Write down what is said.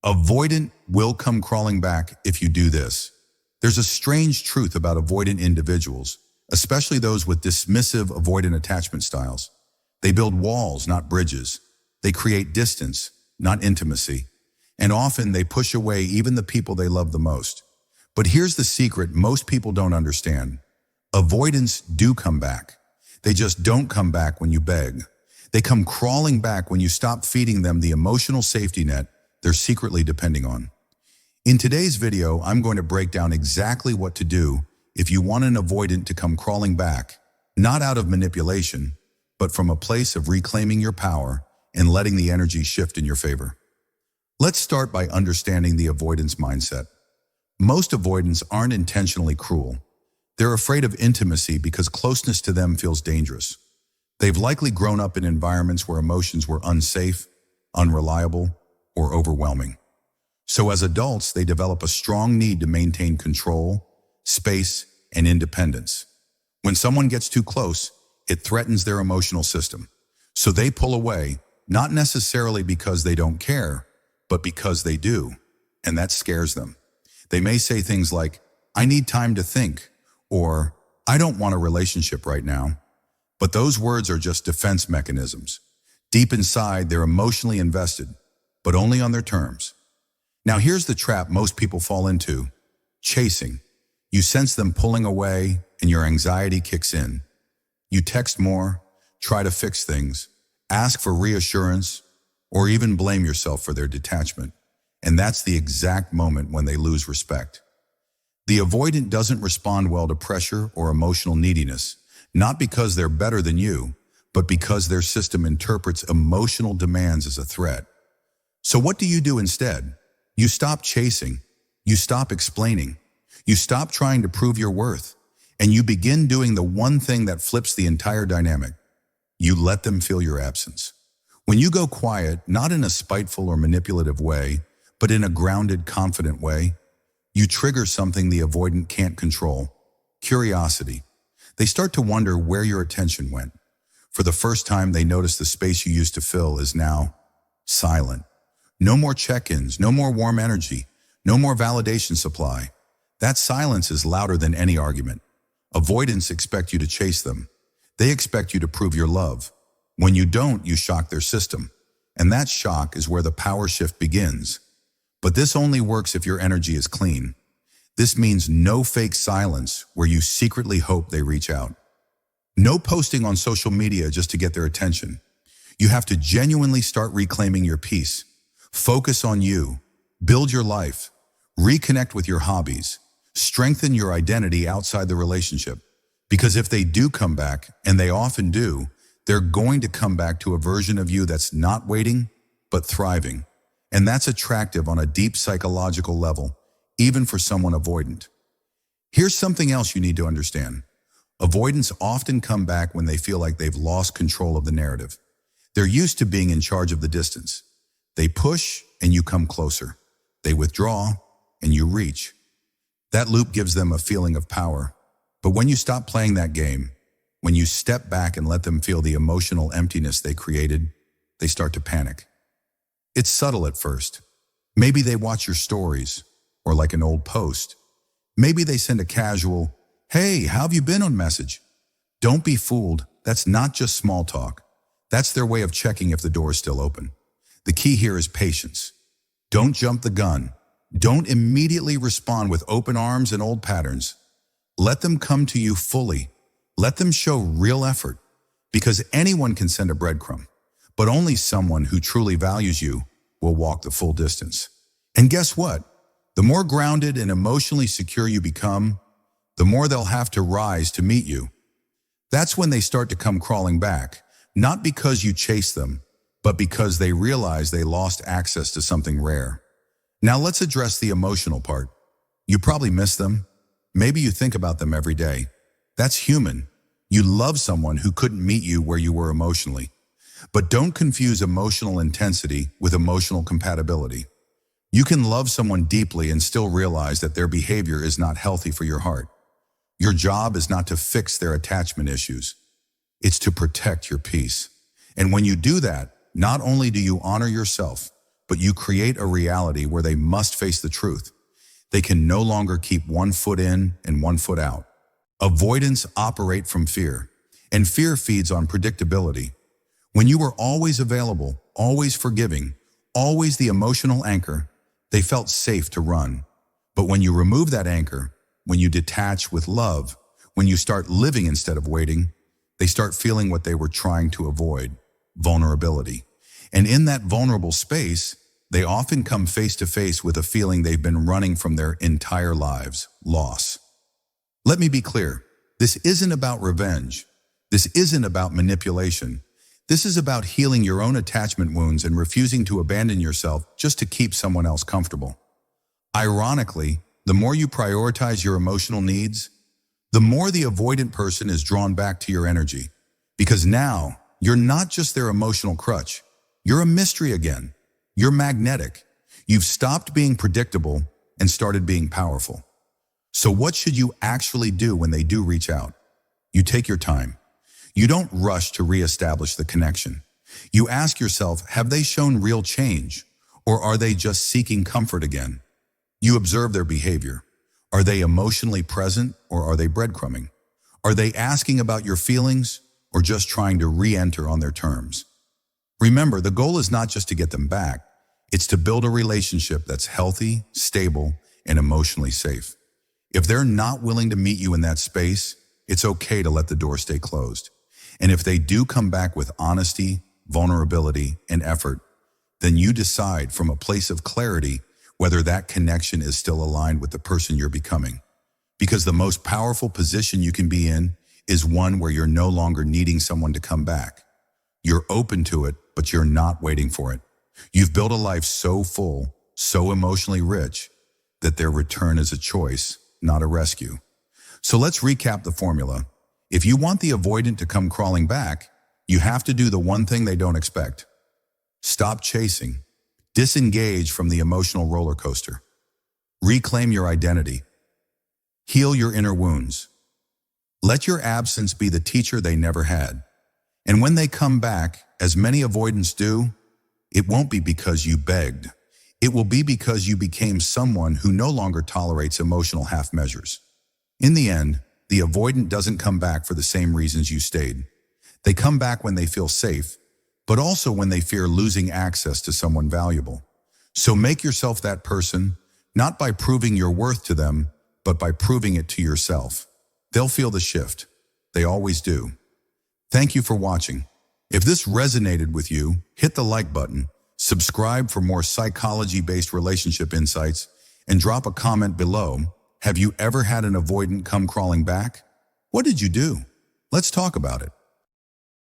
Avoidant will come crawling back if you do this. There's a strange truth about avoidant individuals, especially those with dismissive avoidant attachment styles. They build walls, not bridges. They create distance, not intimacy. And often they push away even the people they love the most. But here's the secret most people don't understand. Avoidants do come back. They just don't come back when you beg. They come crawling back when you stop feeding them the emotional safety net they're secretly depending on. In today's video, I'm going to break down exactly what to do if you want an avoidant to come crawling back, not out of manipulation, but from a place of reclaiming your power and letting the energy shift in your favor. Let's start by understanding the avoidance mindset. Most avoidants aren't intentionally cruel. They're afraid of intimacy because closeness to them feels dangerous. They've likely grown up in environments where emotions were unsafe, unreliable, or overwhelming. So as adults, they develop a strong need to maintain control, space, and independence. When someone gets too close, it threatens their emotional system. So they pull away, not necessarily because they don't care, but because they do, and that scares them. They may say things like, "I need time to think," or "I don't want a relationship right now." But those words are just defense mechanisms. Deep inside, they're emotionally invested, but only on their terms. Now here's the trap most people fall into: chasing. You sense them pulling away, and your anxiety kicks in. You text more, try to fix things, ask for reassurance, or even blame yourself for their detachment. And that's the exact moment when they lose respect. The avoidant doesn't respond well to pressure or emotional neediness, not because they're better than you, but because their system interprets emotional demands as a threat. So what do you do instead? You stop chasing, you stop explaining, you stop trying to prove your worth, and you begin doing the one thing that flips the entire dynamic. You let them feel your absence. When you go quiet, not in a spiteful or manipulative way, but in a grounded, confident way, you trigger something the avoidant can't control: curiosity. They start to wonder where your attention went. For the first time, they notice the space you used to fill is now silent. No more check-ins, no more warm energy, no more validation supply. That silence is louder than any argument. Avoidants expect you to chase them. They expect you to prove your love. When you don't, you shock their system. And that shock is where the power shift begins. But this only works if your energy is clean. This means no fake silence where you secretly hope they reach out. No posting on social media just to get their attention. You have to genuinely start reclaiming your peace. Focus on you. Build your life. Reconnect with your hobbies. Strengthen your identity outside the relationship. Because if they do come back, and they often do, they're going to come back to a version of you that's not waiting, but thriving. And that's attractive on a deep psychological level, even for someone avoidant. Here's something else you need to understand. Avoidants often come back when they feel like they've lost control of the narrative. They're used to being in charge of the distance. They push and you come closer. They withdraw and you reach. That loop gives them a feeling of power. But when you stop playing that game, when you step back and let them feel the emotional emptiness they created, they start to panic. It's subtle at first. Maybe they watch your stories, or like an old post. Maybe they send a casual, "Hey, how have you been?" on message. Don't be fooled. That's not just small talk. That's their way of checking if the door is still open. The key here is patience. Don't jump the gun. Don't immediately respond with open arms and old patterns. Let them come to you fully. Let them show real effort. Because anyone can send a breadcrumb, but only someone who truly values you will walk the full distance. And guess what? The more grounded and emotionally secure you become, the more they'll have to rise to meet you. That's when they start to come crawling back, not because you chase them, but because they realize they lost access to something rare. Now let's address the emotional part. You probably miss them. Maybe you think about them every day. That's human. You love someone who couldn't meet you where you were emotionally. But don't confuse emotional intensity with emotional compatibility. You can love someone deeply and still realize that their behavior is not healthy for your heart. Your job is not to fix their attachment issues. It's to protect your peace. And when you do that, not only do you honor yourself, but you create a reality where they must face the truth. They can no longer keep one foot in and one foot out. Avoidants operate from fear, and fear feeds on predictability. When you were always available, always forgiving, always the emotional anchor, they felt safe to run. But when you remove that anchor, when you detach with love, when you start living instead of waiting, they start feeling what they were trying to avoid: vulnerability. And in that vulnerable space, they often come face to face with a feeling they've been running from their entire lives: loss. Let me be clear. This isn't about revenge. This isn't about manipulation. This is about healing your own attachment wounds and refusing to abandon yourself just to keep someone else comfortable. Ironically, the more you prioritize your emotional needs, the more the avoidant person is drawn back to your energy. Because now, you're not just their emotional crutch. You're a mystery again. You're magnetic. You've stopped being predictable and started being powerful. So what should you actually do when they do reach out? You take your time. You don't rush to reestablish the connection. You ask yourself, have they shown real change, or are they just seeking comfort again? You observe their behavior. Are they emotionally present, or are they breadcrumbing? Are they asking about your feelings, or just trying to re-enter on their terms? Remember, the goal is not just to get them back. It's to build a relationship that's healthy, stable, and emotionally safe. If they're not willing to meet you in that space, it's okay to let the door stay closed. And if they do come back with honesty, vulnerability, and effort, then you decide from a place of clarity whether that connection is still aligned with the person you're becoming. Because the most powerful position you can be in is one where you're no longer needing someone to come back. You're open to it, but you're not waiting for it. You've built a life so full, so emotionally rich, that their return is a choice, not a rescue. So let's recap the formula. If you want the avoidant to come crawling back, you have to do the one thing they don't expect. Stop chasing. Disengage from the emotional roller coaster. Reclaim your identity. Heal your inner wounds. Let your absence be the teacher they never had. And when they come back, as many avoidants do, it won't be because you begged. It will be because you became someone who no longer tolerates emotional half measures. In the end, the avoidant doesn't come back for the same reasons you stayed. They come back when they feel safe, but also when they fear losing access to someone valuable. So make yourself that person, not by proving your worth to them, but by proving it to yourself. They'll feel the shift. They always do. Thank you for watching. If this resonated with you, hit the like button, subscribe for more psychology-based relationship insights, and drop a comment below. Have you ever had an avoidant come crawling back? What did you do? Let's talk about it.